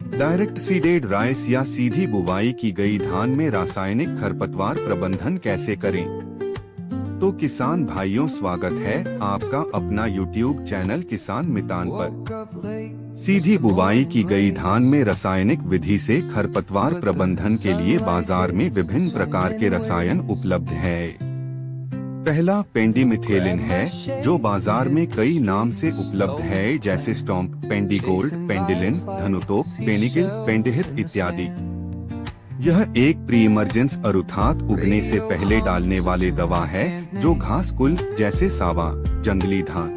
Direct seeded rice या सीधी बुवाई की गई धान में रासायनिक खरपतवार प्रबंधन कैसे करें? तो किसान भाइयों, स्वागत है आपका अपना YouTube चैनल किसान मितान पर। सीधी बुवाई की गई धान में रासायनिक विधि से खरपतवार प्रबंधन के लिए बाजार में विभिन्न प्रकार के रसायन उपलब्ध है। पहला पेंडिमिथेलिन है, जो बाजार में कई नाम से उपलब्ध है, जैसे स्टॉम्प, पेंडिगोल्ड, पेंडिलिन, धनुतोप, पेनिकिल, पेंडिहित इत्यादि। यह एक प्री इमर्जेंस अर्थात उगने से पहले डालने वाले दवा है, जो घास कुल जैसे सावा, जंगली धान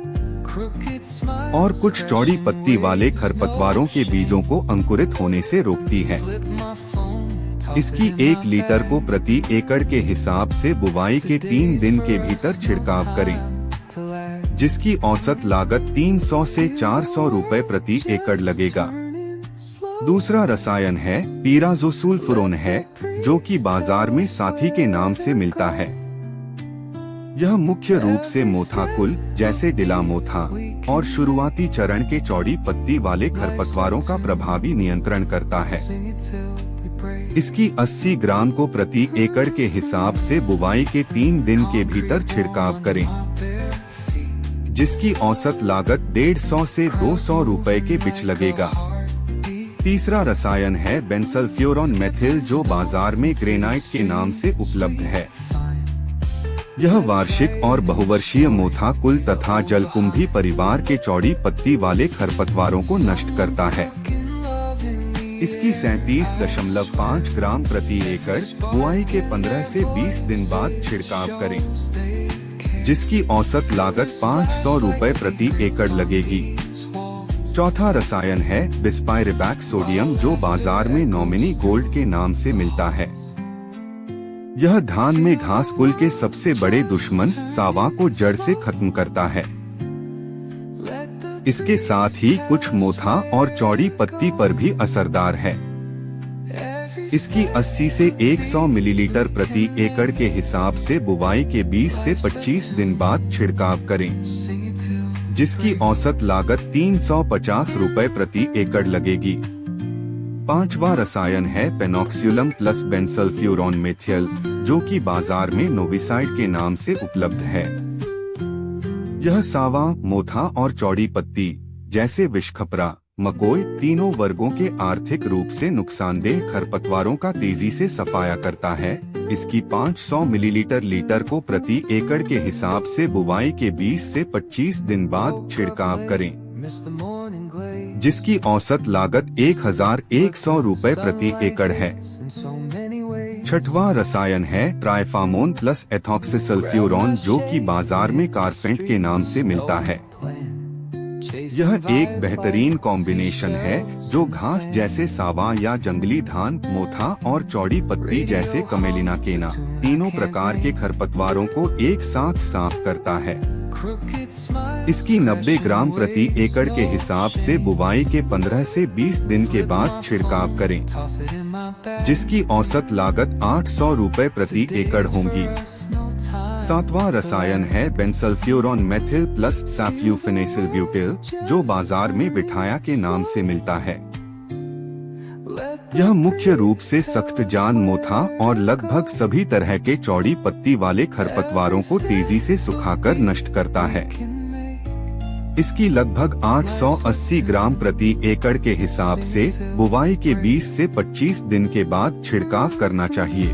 और कुछ चौड़ी पत्ती वाले खरपतवारों के बीजों को अंकुरित होने से रोकती है। इसकी 1 लीटर को प्रति एकड़ के हिसाब से बुवाई के 3 दिन के भीतर छिड़काव करें, जिसकी औसत लागत 300 से 400 रुपए प्रति एकड़ लगेगा। दूसरा रसायन है पीराज़ोसुल्फुरोन है, जो कि बाजार में साथी के नाम से मिलता है। यह मुख्य रूप से मोथा कुल जैसे डिला मोथा और शुरुआती चरण के चौड़ी पत्ती वाले खरपतवारों का प्रभावी नियंत्रण करता है। इसकी 80 ग्राम को प्रति एकड़ के हिसाब से बुवाई के 3 दिन के भीतर छिड़काव करें, जिसकी औसत लागत 150 से 200 रुपए के बीच लगेगा। तीसरा रसायन है बेंसल्फ्यूरॉन मेथिल, जो बाजार में ग्रेनाइट के नाम से उपलब्ध है। यह वार्षिक और बहुवर्षीय मोथा कुल तथा जलकुंभी परिवार के चौड़ी पत्ती वाले खरपतवारों को नष्ट करता है। इसकी 37.5 ग्राम प्रति एकड़ बुआई के 15 से 20 दिन बाद छिड़काव करें, जिसकी औसत लागत 500 रुपए प्रति एकड़ लगेगी। चौथा रसायन है बिस्पाइरिबैक सोडियम, जो बाजार में नॉमिनी गोल्ड के नाम से मिलता है। यह धान में घास कुल के सबसे बड़े दुश्मन सावा को जड़ से खत्म करता है। इसके साथ ही कुछ मोथा और चौड़ी पत्ती पर भी असरदार है। इसकी 80 से 100 मिलीलीटर प्रति एकड़ के हिसाब से बुवाई के 20 से 25 दिन बाद छिड़काव करें, जिसकी औसत लागत 350 रुपए प्रति एकड़ लगेगी। पांचवा रसायन है पेनॉक्सियुलम प्लस बेंसल्फ्यूरॉन मेथिल, जो कि बाजार में नोविसाइड के नाम से उपलब्ध है। यह सावा, मोथा और चौड़ी पत्ती जैसे विषखपरा, मकोई तीनों वर्गों के आर्थिक रूप से नुकसानदेह खरपतवारों का तेजी से सफाया करता है। इसकी 500 मिलीलीटर लीटर को प्रति एकड़ के हिसाब से बुवाई के 20 से 25 दिन बाद छिड़काव करें, जिसकी औसत लागत 1100 रुपए प्रति एकड़ है। छठवां रसायन है ट्राइफामोन प्लस एथॉक्सीसल्फ्यूरॉन, जो कि बाजार में कारफेंट के नाम से मिलता है। यह एक बेहतरीन कॉम्बिनेशन है, जो घास जैसे सावा या जंगली धान, मोथा और चौड़ी पत्ती जैसे कमेलिना केना तीनों प्रकार के खरपतवारों को एक साथ साफ करता है। इसकी 90 ग्राम प्रति एकड़ के हिसाब से बुवाई के 15 से 20 दिन के बाद छिड़काव करें, जिसकी औसत लागत 800 रुपए प्रति एकड़ होगी। सातवां रसायन है बेंसल्फ्यूरॉन मेथिल प्लस सैफ्यूफिनेसिल ब्यूटिल, जो बाजार में बिठाया के नाम से मिलता है। यह मुख्य रूप से सख्त जान मोथा और लगभग सभी तरह के चौड़ी पत्ती वाले खरपतवारों को तेजी से सुखाकर नष्ट करता है। इसकी लगभग 880 ग्राम प्रति एकड़ के हिसाब से बुवाई के 20 से 25 दिन के बाद छिड़काव करना चाहिए,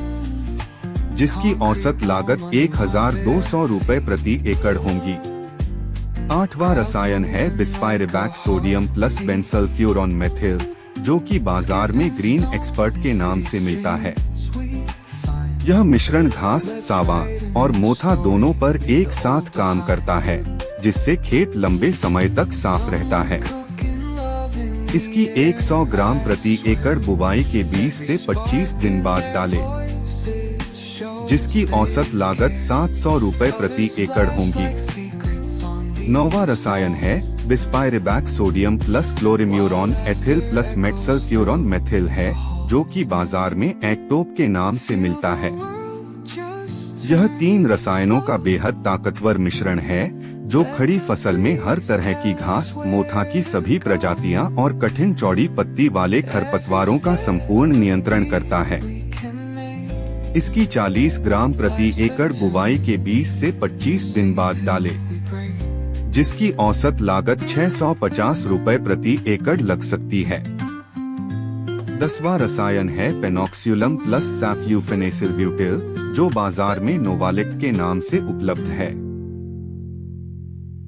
जिसकी औसत लागत 1200 रुपए प्रति एकड़ होगी। आठवां रसायन है बिस्पाइरिबैक सोडियम प्लस बेंसल्फ्यूरॉन मेथिल, जो कि बाजार में ग्रीन एक्सपर्ट के नाम से मिलता है। यह मिश्रण घास, सावा और मोथा दोनों पर एक साथ काम करता है, जिससे खेत लंबे समय तक साफ रहता है। इसकी 100 ग्राम प्रति एकड़ बुवाई के 20 से 25 दिन बाद डालें, जिसकी औसत लागत 700 रुपए प्रति एकड़ होगी। नौवां रसायन है bispyribac sodium plus chlorimuron ethyl plus metsulfuron methyl है, जो कि बाजार में एक्टोप के नाम से मिलता है। यह 3 रसायनों का बेहद ताकतवर मिश्रण है, जो खड़ी फसल में हर तरह की घास, मोथा की सभी प्रजातियां और कठिन चौड़ी पत्ती वाले खरपतवारों का संपूर्ण नियंत्रण करता है। इसकी 40 ग्राम प्रति एकड़ बुवाई के 20 से 25 दिन बाद डालें, जिसकी औसत लागत 650 रुपए प्रति एकड़ लग सकती है। 10वां रसायन है पेनॉक्सियुलम प्लस सैफ्यूफेनेसिलब्यूटिल, जो बाजार में नोवालिक के नाम से उपलब्ध है।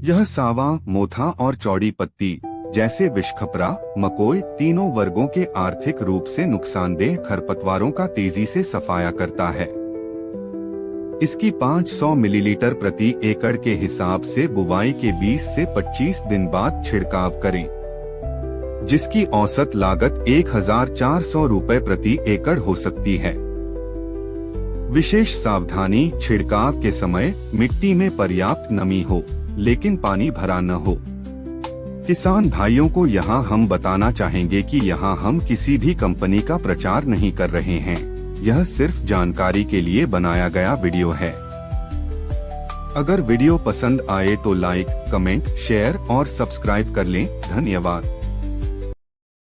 यह सावा, मोथा और चौड़ी पत्ती जैसे विषखपरा, मकोई तीनों वर्गों के आर्थिक रूप से नुकसानदेह खरपतवारों का तेजी से सफाया करता है। इसकी 500 मिलीलीटर प्रति एकड़ के हिसाब से बुवाई के 20 से 25 दिन बाद छिड़काव करें, जिसकी औसत लागत 1400 रुपए प्रति एकड़ हो सकती है। विशेष सावधानी, छिड़काव के समय मिट्टी में पर्याप्त नमी हो, लेकिन पानी भरा न हो। किसान भाइयों को यहाँ हम बताना चाहेंगे कि यहाँ हम किसी भी कंपनी का प्रचार नहीं कर रहे हैं। यह सिर्फ जानकारी के लिए बनाया गया वीडियो है। अगर वीडियो पसंद आए तो लाइक, कमेंट, शेयर और सब्सक्राइब कर लें। धन्यवाद।